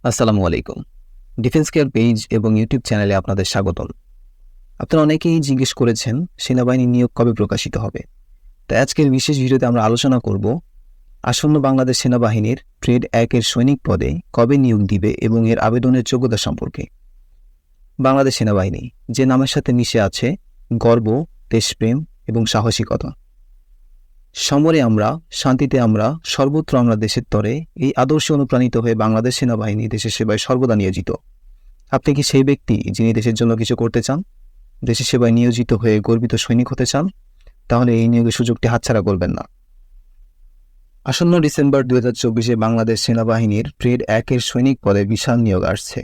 আসসালামু আলাইকুম। Defence care page এবং ইউটিউব চ্যানেলে আপনাদের স্বাগতম। আপনারা অনেকেই জিজ্ঞেস করেছেন সেনাবাহিনী নিয়োগ কবে প্রকাশিত হবে। তাই আজকের বিশেষ ভিডিওতে আমরা আলোচনা করব আসন্ন বাংলাদেশ সেনাবাহিনীর গ্রেড 1 এর সৈনিক পদে কবে নিয়োগ দিবে এবং এর আবেদনের যোগ্যতা সম্পর্কে। বাংলাদেশ সেনাবাহিনী যে নামের সাথে মিশে আছে গর্ব, দেশপ্রেম এবং সাহসিকতা। সমরে আমরা, শান্তিতে আমরা, সর্বত্র আমরা দেশের তরে এই আদর্শে অনুপ্রাণিত হয়ে বাংলাদেশ সেনাবাহিনী দেশের সেবায় সর্বদা নিয়োজিত। আপনি কি সেই ব্যক্তি যিনি দেশের জন্য কিছু করতে চান, দেশের সেবায় নিয়োজিত হয়ে গর্বিত সৈনিক হতে চান? তাহলে এই নিয়োগের সুযোগটি হাতছাড়া করবেন না। আসন্ন ডিসেম্বর 2024-এ বাংলাদেশ সেনাবাহিনীর গ্রেড 1 এর সৈনিক পদে বিশাল নিয়োগ আসছে।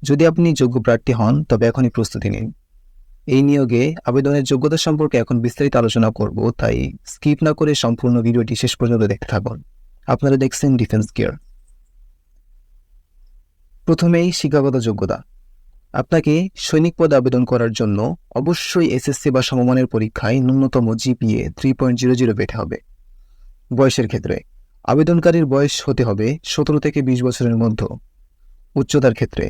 যদি আপনি যোগ্য প্রার্থী হন তবে এখনই প্রস্তুতি নিন। এই নিয়োগে আবেদনের যোগ্যতা সম্পর্কে এখন বিস্তারিত আলোচনা করব, তাই স্কিপ না করে সম্পূর্ণ ভিডিওটি শেষ পর্যন্ত দেখতে থাকুন। আপনারা দেখছেন ডিফেন্স কেয়ার। প্রথমেই শিক্ষাগত যোগ্যতা। আপনাকে সৈনিক পদে আবেদন করার জন্য অবশ্যই এসএসসি বা সমমানের পরীক্ষায় ন্যূনতম জিপিএ 3.00 পেতে হবে। বয়সের ক্ষেত্রে আবেদনকারীর বয়স হতে হবে 17 থেকে 20 বছরের মধ্যে। উচ্চতার ক্ষেত্রে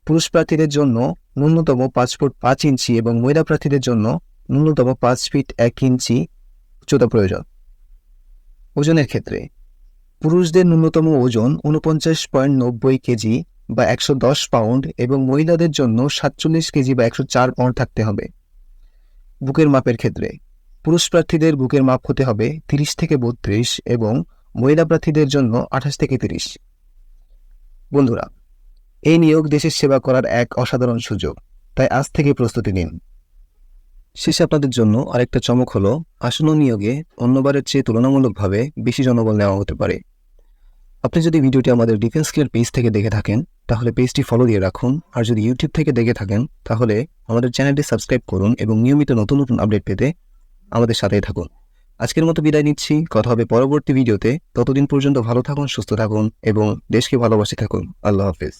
পুরুষ প্রার্থীদের জন্য ন্যূনতম 5 ফুট 5 ইঞ্চি এবং মহিলা প্রার্থীদের জন্য ন্যূনতম 5 ফিট 1 ইঞ্চি উচ্চতা প্রয়োজন। ওজনের ক্ষেত্রে পুরুষদের ন্যূনতম ওজন 49.90 কেজি বা 110 পাউন্ড এবং মহিলাদের জন্য 47 কেজি বা 104 পাউন্ড থাকতে হবে। বুকের মাপের ক্ষেত্রে পুরুষ প্রার্থীদের বুকের মাপ হতে হবে 30 থেকে 32 এবং মহিলা প্রার্থীদের জন্য 28 থেকে 30। বন্ধুরা, এই নিয়োগ দেশের সেবা করার এক অসাধারণ সুযোগ, তাই আজ থেকে প্রস্তুতি নিন। শেষে আপনাদের জন্য আরেকটা চমক হলো, আসন্ন নিয়োগে অন্যবারের চেয়ে তুলনামূলকভাবে বেশি জনবল নেওয়া হতে পারে। আপনি যদি ভিডিওটি আমাদের ডিফেন্স কেয়ার পেজ থেকে দেখে থাকেন তাহলে পেজটি ফলো দিয়ে রাখুন, আর যদি ইউটিউব থেকে দেখে থাকেন তাহলে আমাদের চ্যানেলটি সাবস্ক্রাইব করুন এবং নিয়মিত নতুন নতুন আপডেট পেতে আমাদের সাথেই থাকুন। আজকের মতো বিদায় নিচ্ছি, কথা হবে পরবর্তী ভিডিওতে। ততদিন পর্যন্ত ভালো থাকুন, সুস্থ থাকুন এবং দেশকে ভালোবাসে থাকুন। আল্লাহ হাফেজ।